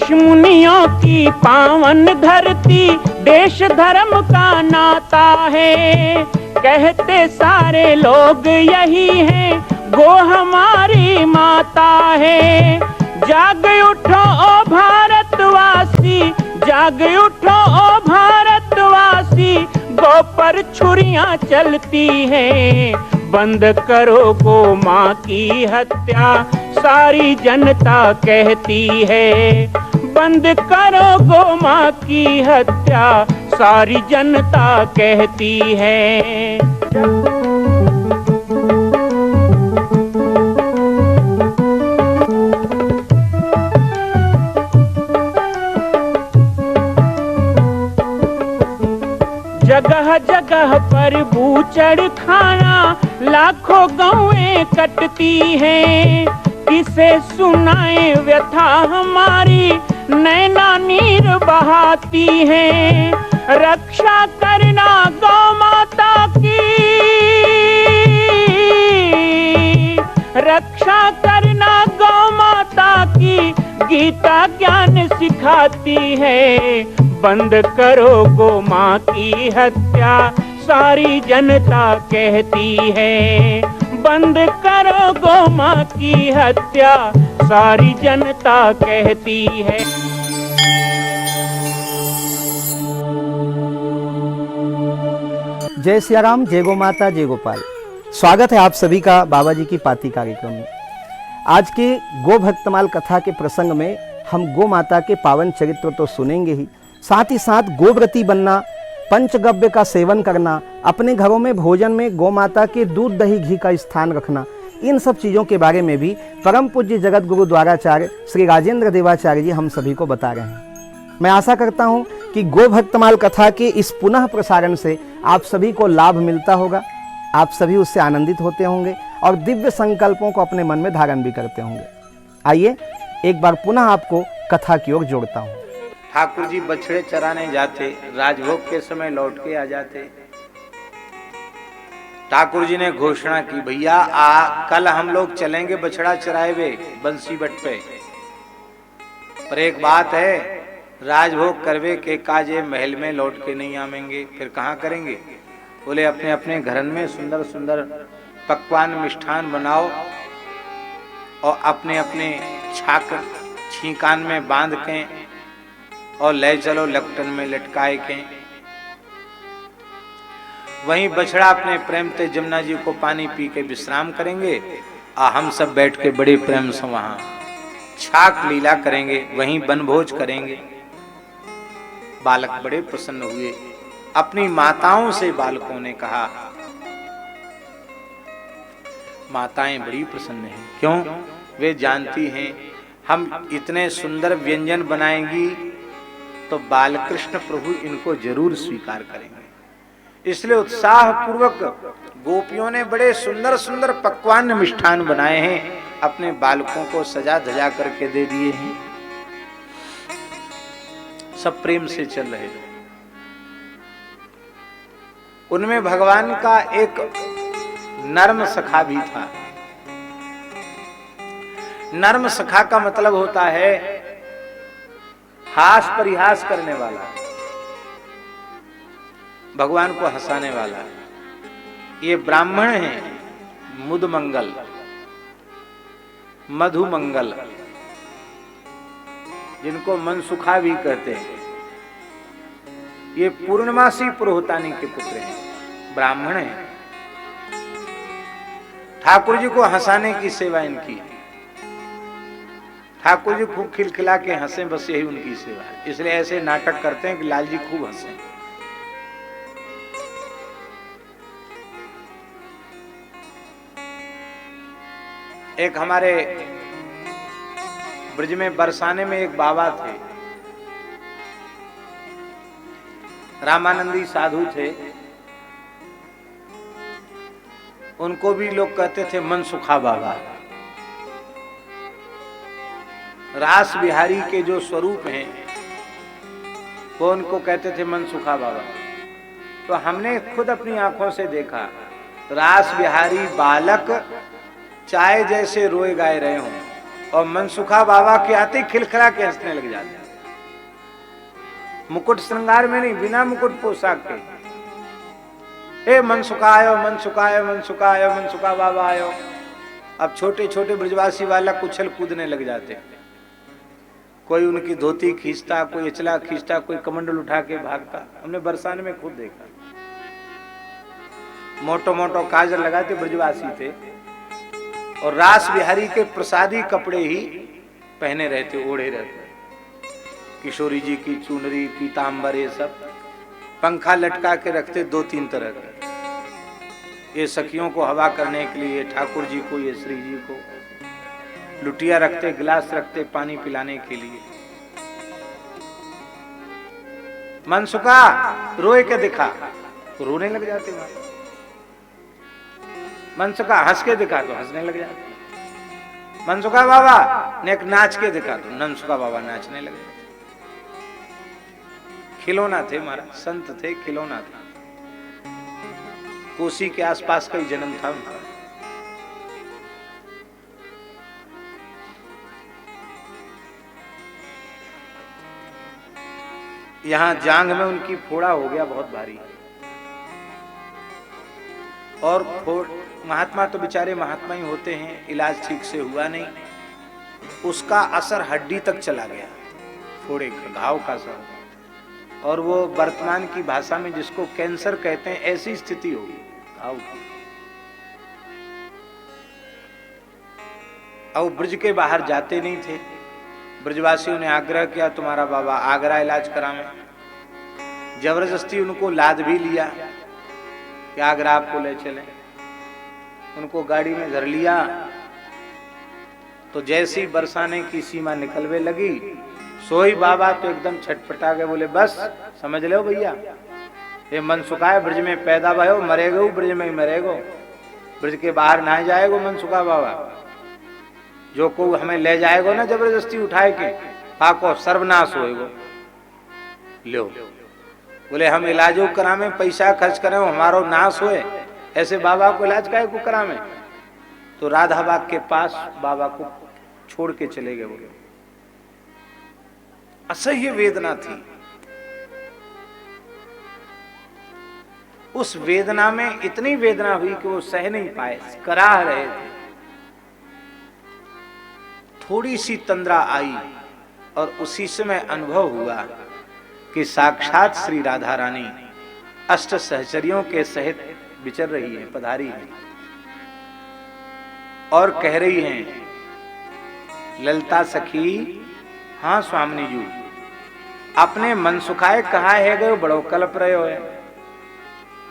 ऋषि मुनियों की पावन धरती, देश धर्म का नाता है। कहते सारे लोग यही हैं, गो हमारी माता है। जाग उठो ओ भारतवासी, जाग उठो ओ भारतवासी, गो पर छुरियां चलती हैं। बंद करो गो माँ की हत्या, सारी जनता कहती है। बंद करो गो माँ की हत्या, सारी जनता कहती है। जगह जगह पर बूचड़ खाना, लाखों गौएं कटती हैं। किसे सुनाए व्यथा हमारी, नैना नीर बहाती हैं। रक्षा करना गौ माता की, रक्षा करना गौ माता की, गीता ज्ञान सिखाती है। बंद करो गो माँ की हत्या, सारी जनता कहती है। बंद करो गो माँ की हत्या, सारी जनता कहती है। जय सिया राम, जय गो माता, जय गोपाल। स्वागत है आप सभी का बाबा जी की पाती कार्यक्रम में। आज के गो भक्तमाल कथा के प्रसंग में हम गो माता के पावन चरित्र तो सुनेंगे ही, साथ ही साथ गोव्रती बनना, पंचगव्य का सेवन करना, अपने घरों में भोजन में गौ माता के दूध दही घी का स्थान रखना, इन सब चीज़ों के बारे में भी परम पूज्य जगत गुरु द्वाराचार्य श्री राजेंद्र देवाचार्य जी हम सभी को बता रहे हैं। मैं आशा करता हूं कि गो भक्तमाल कथा के इस पुनः प्रसारण से आप सभी को लाभ मिलता होगा, आप सभी उससे आनंदित होते होंगे और दिव्य संकल्पों को अपने मन में धारण भी करते होंगे। आइए एक बार पुनः आपको कथा की ओर जोड़ता हूँ। ठाकुर जी बछड़े चराने जाते, राजभोग के समय लौट के आ जाते। ठाकुर जी ने घोषणा की, भैया कल हम लोग चलेंगे बछड़ा चराए हुए बंसी बट पे, पर एक बात है, राजभोग करवे के काजे महल में लौट के नहीं आवेंगे। फिर कहाँ करेंगे? बोले अपने अपने घरन में सुंदर सुंदर पकवान मिष्ठान बनाओ और अपने अपने छाक छीकान में बांध के और ले चलो लपटन में लटकाए के। वहीं बछड़ा अपने प्रेम से जमुना जी को पानी पी के विश्राम करेंगे और हम सब बैठ के बड़े प्रेम से वहां छाक लीला करेंगे, वहीं बनभोज करेंगे। बालक बड़े प्रसन्न हुए। अपनी माताओं से बालकों ने कहा, माताएं बड़ी प्रसन्न हैं। क्यों? वे जानती हैं हम इतने सुंदर व्यंजन बनाएंगी तो बालकृष्ण प्रभु इनको जरूर स्वीकार करेंगे। इसलिए उत्साह पूर्वक गोपियों ने बड़े सुंदर सुंदर पकवान मिष्ठान बनाए हैं, अपने बालकों को सजा धजा करके दे दिए हैं। सब प्रेम से चल रहे थे। उनमें भगवान का एक नर्म सखा भी था। नर्म सखा का मतलब होता है हास परिहास करने वाला, भगवान को हंसाने वाला। ये ब्राह्मण हैं मुदमंगल, मधुमंगल, जिनको मनसुखा भी कहते हैं। ये पूर्णमासी पुरोहितानी के पुत्र हैं, ब्राह्मण हैं। ठाकुर जी को हंसाने की सेवा इनकी है। ठाकुर जी खूब खिलखिला के हंसे, बस यही उनकी सेवा है। इसलिए ऐसे नाटक करते हैं कि लाल जी खूब हंसे। एक हमारे ब्रज में बरसाने में एक बाबा थे, रामानंदी साधु थे। उनको भी लोग कहते थे मनसुखा बाबा। रास बिहारी के जो स्वरूप हैं वो उनको कहते थे मनसुखा बाबा। तो हमने खुद अपनी आंखों से देखा, रास बिहारी बालक चाय जैसे रोए गाए रहे हों और मनसुखा बाबा के आते ही खिलखिला के हंसने लग जाते। मुकुट श्रृंगार में नहीं, बिना मुकुट पोशाक के, ए मनसुखा आयो, मनसुखा आयो, मनसुखा आयो, मनसुखा बाबा आयो। अब छोटे छोटे ब्रजवासी वाला कुछल कूदने लग जाते, कोई उनकी धोती खींचता, कोई अचला खींचता, कोई कमंडल उठा के भागता। हमने बरसाने में खुद देखा, मोटो मोटो काजल लगाते ब्रजवासी थे और रास बिहारी के प्रसादी कपड़े ही पहने रहते, ओढ़े रहते। किशोरी जी की चुनरी, पीतांबर, ये सब पंखा लटका के रखते 2-3 तरह के, ये सखियों को हवा करने के लिए, ठाकुर जी को, ये श्री जी को। लुटिया रखते, गिलास रखते पानी पिलाने के लिए। मनसुखा रोए के दिखा तो रोने लग जाते, मनसुखा हंस के दिखा तो हंसने लग जाते। मनसुखा बाबा ने नाच के दिखा तो मनसुखा बाबा नाचने लगे। खिलौना थे महाराज, संत थे, खिलौना था। कोसी के आसपास का ही जन्म था उनका। यहां जांग में उनकी फोड़ा हो गया बहुत भारी, और महात्मा तो बेचारे महात्मा ही होते हैं, इलाज ठीक से हुआ नहीं, उसका असर हड्डी तक चला गया, फोड़े का, घाव का असर, और वो वर्तमान की भाषा में जिसको कैंसर कहते हैं, ऐसी स्थिति होगी घाव की। अब ब्रज के बाहर जाते नहीं थे। ब्रजवासियों ने आग्रह किया तुम्हारा बाबा आगरा इलाज करावें। जबरदस्ती उनको लाद भी लिया कि आगरा आपको ले चलें। उनको गाड़ी में धर लिया तो जैसी बरसाने की सीमा निकलवे लगी, सोई बाबा तो एकदम छटपटा गए, बोले बस समझ लो भैया, ये मनसुखा है, ब्रज में पैदा भयो, मरेगो ब्रज में ही मरेगो, ब्रज के बाहर ना जाएगो मनसुखा बाबा। जो को हमें ले जाएगो ना जबरदस्ती उठाए के, पाको सर्वनाश होएगो। लो बोले हम इलाजो करावे, पैसा खर्च करें, हमारो नाश होए, ऐसे बाबा को इलाज काहे को करावे। तो राधाबाग के पास बाबा को छोड़ के चले गए। बोले असह्य वेदना थी। उस वेदना में इतनी वेदना हुई कि वो सह नहीं पाए, कराह रहे थे। थोड़ी सी तंद्रा आई और उसी समय अनुभव हुआ कि साक्षात श्री राधा रानी अष्ट सहचरियों के सहित विचर रही है, पधारी है, और कह रही हैं ललता सखी, हाँ स्वामिनी जी, अपने मनसुखाए कहा है गए बड़ो कल्प रहे हो।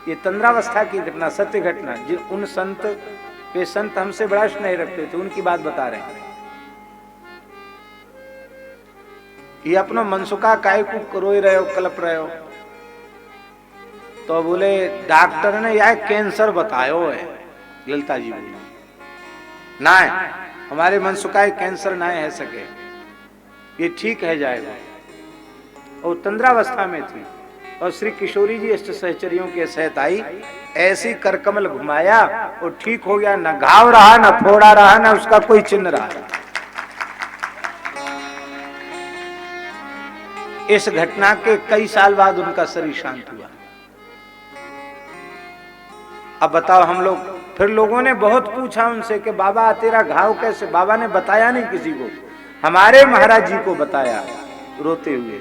ये तंद्रावस्था की घटना, सत्य घटना, जिन उन संत वे संत हमसे बड़ा स्नेह रखते थे, उनकी बात बता रहे हैं। ये अपना मनसुखा काय को रोई रहे हो, कल्प रहे हो। तो बोले डॉक्टर ने यह कैंसर बतायो है। ललिता जी बोली ना है, हमारे मनसुखा कैंसर ना है सके, ये ठीक है जाएगा। और तंद्रावस्था में थी और श्री किशोरी जी अष्ट सहचरियों के सहित आई, ऐसी करकमल घुमाया और ठीक हो गया। न घाव रहा, न फोड़ा रहा, न उसका कोई चिन्ह रहा। इस घटना के कई साल बाद उनका शरीर शांत हुआ। अब बताओ, हम लोग फिर लोगों ने बहुत पूछा उनसे कि बाबा तेरा घाव कैसे, बाबा ने बताया नहीं किसी को, हमारे महाराज जी को बताया रोते हुए,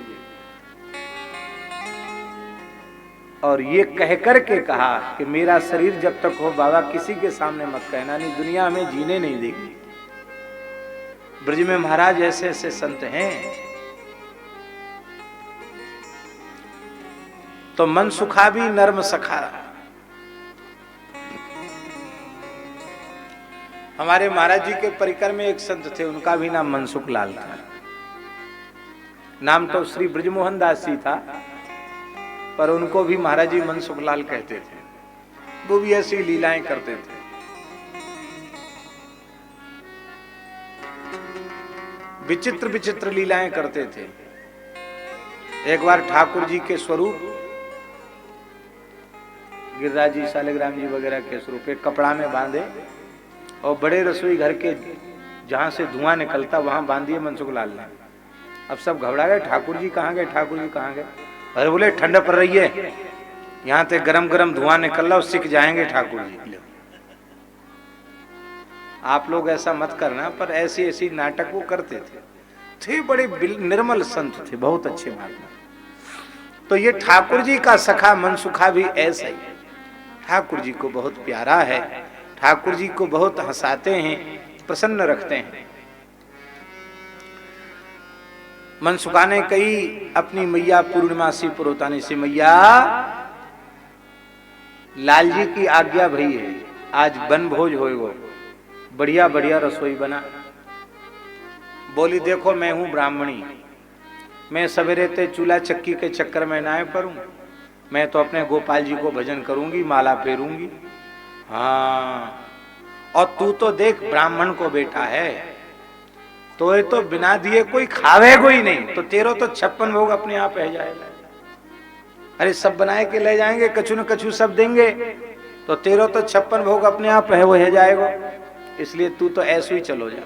और ये कह करके कहा कि मेरा शरीर जब तक हो बाबा किसी के सामने मत कहना, नहीं दुनिया हमें जीने नहीं देगी। ब्रज में महाराज ऐसे ऐसे संत हैं। तो मनसुखा भी नर्म सखा। हमारे महाराज जी के परिकर में एक संत थे, उनका भी नाम मनसुख लाल था। नाम तो श्री ब्रजमोहन दास जी था, पर उनको भी महाराज जी मनसुख लाल कहते थे। वो भी ऐसी लीलाएं करते थे। विचित्र विचित्र लीलाएं करते थे। एक बार ठाकुर जी के स्वरूप, गिरिराज जी, शालिग्राम जी वगैरह के स्वरूप एक कपड़ा में बांधे और बड़े रसोई घर के जहां से धुआं निकलता वहां बांधिए मनसुख लाल ने। अब सब घबरा गए, ठाकुर जी कहाँ गए, ठाकुर जी कहाँ गए। अरे बोले ठंड पड़ रही है, यहाँ से गरम गरम धुआं निकल रहा, सिक जाएंगे ठाकुर जी। आप लोग ऐसा मत करना, पर ऐसी ऐसी नाटक वो करते थे बड़े निर्मल संत थे, बहुत अच्छे महात्मा। तो ये ठाकुर जी का सखा मनसुखा भी ऐसा ही, ठाकुर जी को बहुत प्यारा है, ठाकुर जी को बहुत हंसाते हैं, प्रसन्न रखते हैं। मनसुखा ने कही अपनी मैया पूर्णमासी पुरोतानी से, मैया लाल जी की आज्ञा भई है, आज वन भोज होएगो, बढ़िया बढ़िया रसोई बना। बोली देखो मैं हूं ब्राह्मणी, मैं सवेरे ते चूल्हा चक्की के चक्कर में ना पड़ूं, मैं तो अपने गोपाल जी को भजन करूंगी, माला फेरूंगी। हाँ, और तू तो देख ब्राह्मण को बेटा है, तो ये तो बिना दिए कोई खावे कोई नहीं, तो तेरो तो 56 भोग अपने आप रह जाएगा। अरे सब बनाए के ले जाएंगे, कछु न कछु सब देंगे, तो तेरो तो 56 भोग अपने आप रह जाएगा, इसलिए तू तो ऐसे ही चलो जा।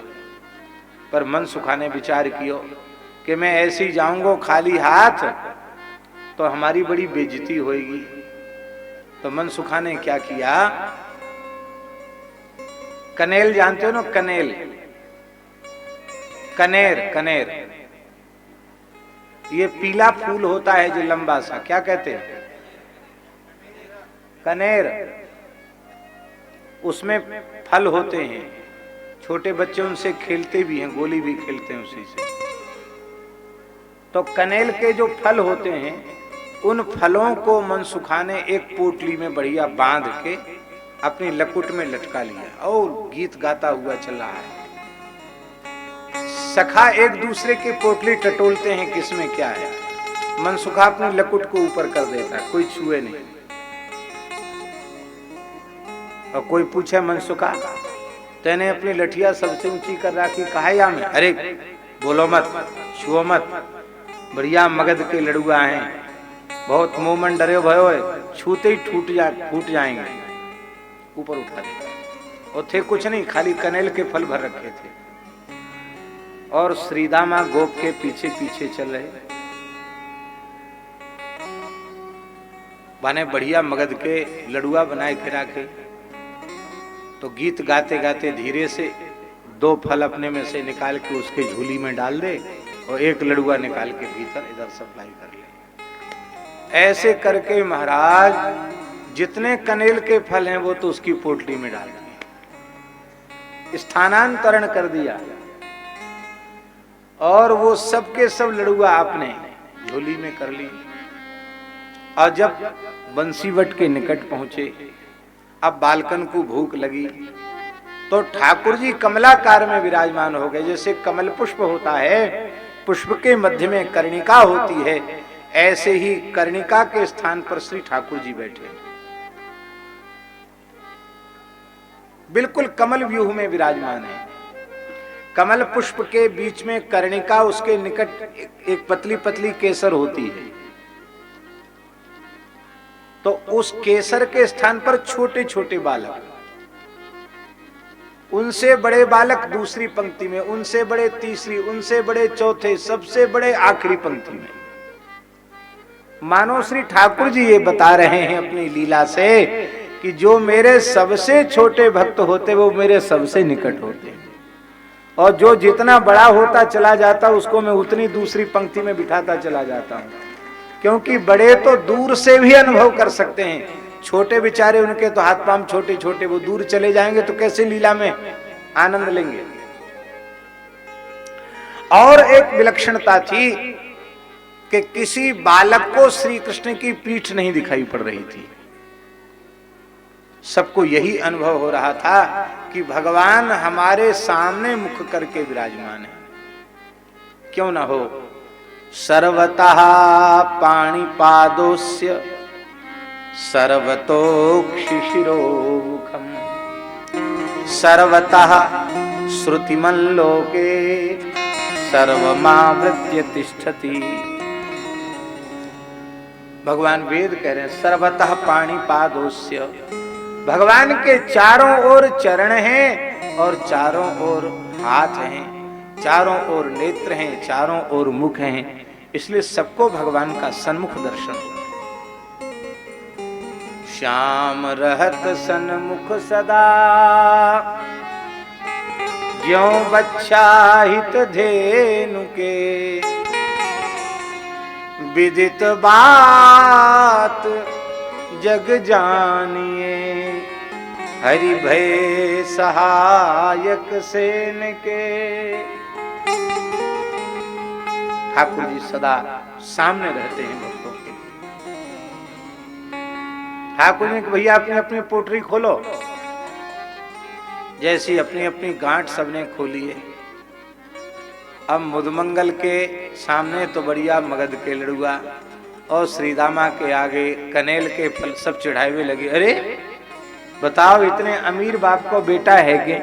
पर मनसुखा ने विचार कियो कि मैं ऐसे ही जाऊंगा खाली हाथ तो हमारी बड़ी बेइज्जती होगी। तो मनसुखा ने क्या किया, कनेल जानते हो ना, कनेल, कनेर, कनेर, ये पीला फूल होता है जो लंबा सा, क्या कहते हैं, कनेर। उसमें फल होते हैं, छोटे बच्चे उनसे खेलते भी हैं, गोली भी खेलते हैं उसी से। तो कनेल के जो फल होते हैं, उन फलों को मनसुखा ने एक पोटली में बढ़िया बांध के अपनी लकुट में लटका लिया और गीत गाता हुआ चल रहा है। सखा एक दूसरे की पोटली टटोलते हैं किसमें क्या है, मनसुखा अपनी लकुट को ऊपर कर देता है, कोई छुए नहीं। और कोई पूछे मनसुखा तेने अपनी लठिया सबसे ऊंची कर रखी, कहा या में, अरे बोलो मत, छुओ मत, बढ़िया मगध के लड़ुआ हैं, बहुत मुंह मन डरे भयो है, छूते ही फूट जाएंगे। ऊपर उठा दिया, और थे कुछ नहीं, खाली कनेल के फल भर रखे थे। और श्रीदामा गोप के पीछे पीछे चल रहे, बने बढ़िया मगध के लड़ुआ बनाए के रखे। तो गीत गाते गाते धीरे से 2 फल अपने में से निकाल के उसके झूली में डाल दे और एक लड़ुआ निकाल के भीतर इधर सप्लाई कर ले। ऐसे करके महाराज जितने कनेल के फल हैं वो तो उसकी पोटली में डाल दिए, स्थानांतरण कर दिया, और वो सबके सब लड़ुआ आपने झोली में कर ली। और जब बंसीवट के निकट पहुंचे, अब बालकन को भूख लगी, तो ठाकुर जी कमलाकार में विराजमान हो गए। जैसे कमल पुष्प होता है, पुष्प के मध्य में कर्णिका होती है, ऐसे ही कर्णिका के स्थान पर श्री ठाकुर जी बैठे, बिल्कुल कमल व्यूह में विराजमान है। कमल पुष्प के बीच में कर्णिका, उसके निकट एक पतली पतली केसर होती है, तो उस केसर के स्थान पर छोटे छोटे बालक, उनसे बड़े बालक दूसरी पंक्ति में, उनसे बड़े तीसरी, उनसे बड़े चौथे, सबसे बड़े आखिरी पंक्ति में। मानो श्री ठाकुर जी ये बता रहे हैं अपनी लीला से कि जो मेरे सबसे छोटे भक्त होते वो मेरे सबसे निकट होते, और जो जितना बड़ा होता चला जाता उसको मैं उतनी दूसरी पंक्ति में बिठाता चला जाता हूं, क्योंकि बड़े तो दूर से भी अनुभव कर सकते हैं, छोटे बेचारे उनके तो हाथ पांव छोटे छोटे, वो दूर चले जाएंगे तो कैसे लीला में आनंद लेंगे। और एक विलक्षणता थी कि किसी बालक को श्री कृष्ण की पीठ नहीं दिखाई पड़ रही थी, सबको यही अनुभव हो रहा था कि भगवान हमारे सामने मुख करके विराजमान है। क्यों ना हो, सर्वतः पाणिपादोस्य सर्वतोक्षिशिरोमुखम सर्वतः श्रुतिमल्लोके सर्वमावृत्य तिष्ठति। भगवान वेद कह रहे हैं सर्वतः पाणिपादोस्य, भगवान के चारों ओर चरण हैं और चारों ओर हाथ हैं, चारों ओर नेत्र हैं, चारों ओर मुख हैं, इसलिए सबको भगवान का सन्मुख दर्शन होता है। श्याम रहत सन्मुख सदा, ज्यों बच्छा हित धेनु के, विदित बात जग जानिए, हरि भय सहायक सेन के। ठाकुर जी सदा सामने रहते हैं भक्तों के। ठाकुर ने कि भैया अपनी अपनी पोटरी खोलो, जैसी अपनी अपनी गांठ सबने खोली है। अब मुदमंगल के सामने तो बढ़िया मगध के लड़ुआ और श्रीदामा के आगे कनेल के फल सब चढ़ाए हुए लगे। अरे बताओ, इतने अमीर बाप को बेटा है कि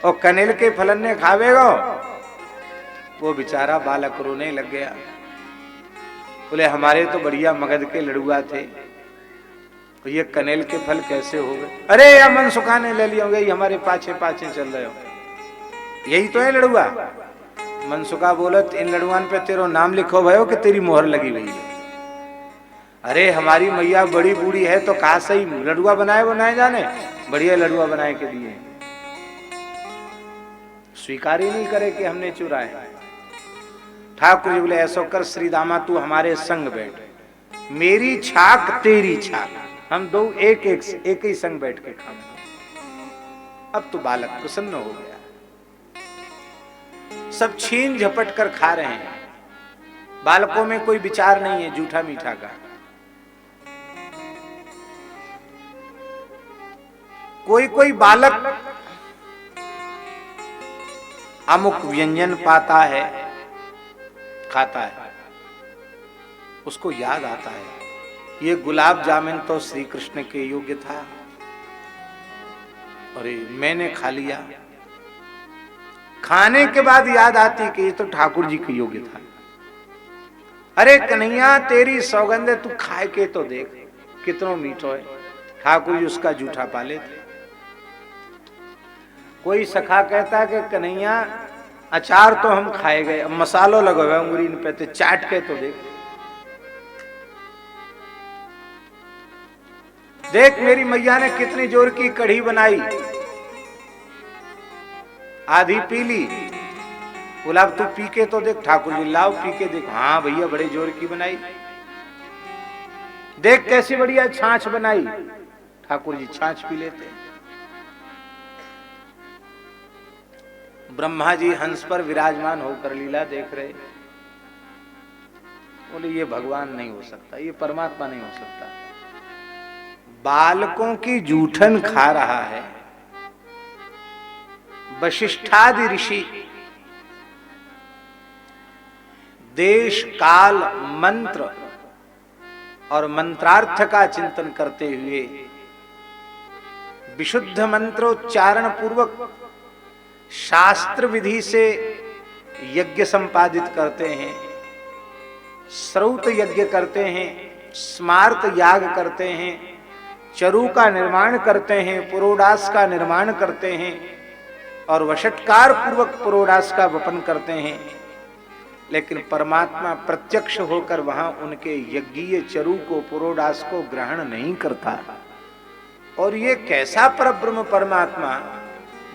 और कनेल के फलन ने खावेगा। वो बेचारा बालक रोने लग गया। बोले हमारे तो बढ़िया मगध के लड़ुआ थे, तो ये कनेल के फल कैसे हो गए? अरे या मनसुखा ने ले लिए होंगे, ये हमारे पाछे पाछे चल रहे हो, यही तो है लड़ुआ। मनसुखा बोलत इन लड़ुआन पे तेरो नाम लिखो भयो कि तेरी मोहर लगी हुई है। अरे हमारी मैया बड़ी बूढ़ी है तो कहा सही लड़ुआ बनाए, वो ना जाने बढ़िया लड़ुआ बनाए के दिए। स्वीकार ही नहीं करे कि हमने चुराए। ठाकुर जी बोले ऐसा कर श्रीदामा तू हमारे संग बैठ, मेरी छाक तेरी छाक, हम दो एक ही संग बैठ के खाएंगे। अब तो बालक प्रसन्न हो गया, सब छीन झपट कर खा रहे हैं। बालकों में कोई विचार नहीं है जूठा मीठा का। कोई कोई बालक अमुक व्यंजन पाता है, खाता है, उसको याद आता है ये गुलाब जामुन तो श्री कृष्ण के योग्य था, अरे मैंने खा लिया। खाने के बाद याद आती कि ये तो ठाकुर जी के योग्य था। अरे कन्हैया तेरी सौगंध तू खाए के तो देख कितना मीठो है। ठाकुर जी उसका जूठा पाले थे। कोई सखा कहता कि कन्हैया अचार तो हम खाए गए, अब मसालो लगा हुआ उंगली पे तो चाट के तो देख, देख मेरी मैया ने कितनी जोर की कढ़ी बनाई, आधी पी ली। बोला तू पी के तो देख। ठाकुर जी लाओ पी के देख। हाँ भैया बड़े जोर की बनाई, देख कैसी बढ़िया छाछ बनाई। ठाकुर जी छाछ पी लेते। ब्रह्मा जी हंस पर विराजमान होकर लीला देख रहे। बोले ये भगवान नहीं हो सकता, ये परमात्मा नहीं हो सकता। बालकों की जूठन खा रहा है। वशिष्ठादि ऋषि देश काल मंत्र और मंत्रार्थ का चिंतन करते हुए विशुद्ध मंत्रोच्चारण पूर्वक शास्त्र विधि से यज्ञ संपादित करते हैं, श्रौत यज्ञ करते हैं, स्मार्त याग करते हैं, चरु का निर्माण करते हैं, पुरोडास का निर्माण करते हैं और वषट्कार पूर्वक पुरोडास का वपन करते हैं। लेकिन परमात्मा प्रत्यक्ष होकर वहां उनके यज्ञीय चरु को पुरोडास को ग्रहण नहीं करता। और ये कैसा परब्रह्म परमात्मा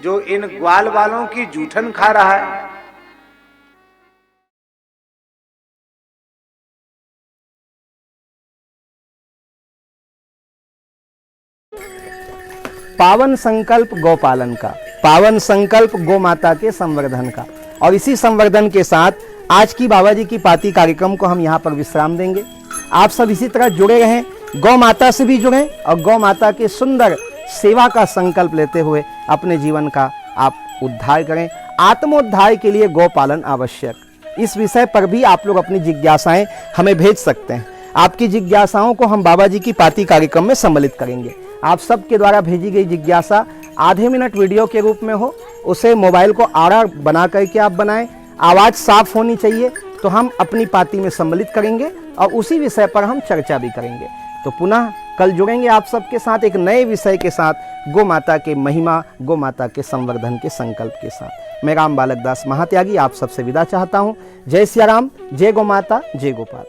जो इन ग्वाल वालों की जूठन खा रहा है। पावन संकल्प गौपालन का, पावन संकल्प गौ माता के संवर्धन का। और इसी संवर्धन के साथ आज की बाबा जी की पाती कार्यक्रम को हम यहाँ पर विश्राम देंगे। आप सब इसी तरह जुड़े रहें, गौ माता से भी जुड़ें और गौ माता के सुंदर सेवा का संकल्प लेते हुए अपने जीवन का आप उद्धार करें। आत्मोद्धार के लिए गौ पालन आवश्यक, इस विषय पर भी आप लोग अपनी जिज्ञासाएं हमें भेज सकते हैं। आपकी जिज्ञासाओं को हम बाबा जी की पाती कार्यक्रम में सम्मिलित करेंगे। आप सबके द्वारा भेजी गई जिज्ञासा आधे मिनट वीडियो के रूप में हो, उसे मोबाइल को आड़ा बना करके आप बनाएं, आवाज़ साफ होनी चाहिए, तो हम अपनी पाती में सम्मिलित करेंगे और उसी विषय पर हम चर्चा भी करेंगे। तो पुनः कल जुड़ेंगे आप सबके साथ एक नए विषय के साथ, गौ माता के महिमा, गौ माता के संवर्धन के संकल्प के साथ। मैं राम बालक दास महात्यागी आप सबसे विदा चाहता हूँ। जय सिया राम, जय गौ माता, जय गोपाल।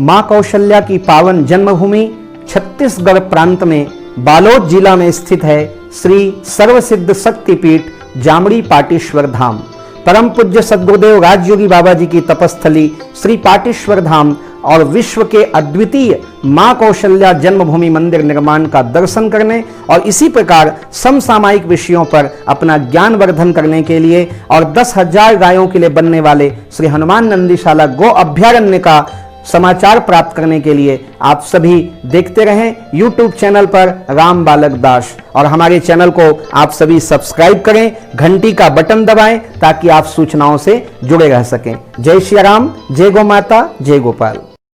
मां कौशल्या की पावन जन्मभूमि छत्तीसगढ़ प्रांत में बालोद जिला में स्थित है श्री सर्वसिद्ध शक्तिपीठ जामड़ी पाटेश्वर धाम। परम पूज्य सद्गुरुदेव राजयोगी बाबा जी की तपस्थली श्री पाटेश्वर धाम और विश्व के अद्वितीय मां कौशल्या जन्मभूमि मंदिर निर्माण का दर्शन करने और इसी प्रकार समसामयिक विषयों पर अपना ज्ञान वर्धन करने के लिए और 10,000 गायों के लिए बनने वाले श्री हनुमान नंदीशाला गो अभ्यारण्य का समाचार प्राप्त करने के लिए आप सभी देखते रहें YouTube चैनल पर राम बालक दास, और हमारे चैनल को आप सभी सब्सक्राइब करें, घंटी का बटन दबाएं ताकि आप सूचनाओं से जुड़े रह सकें। जय श्री राम, जय गौ माता, जय गोपाल।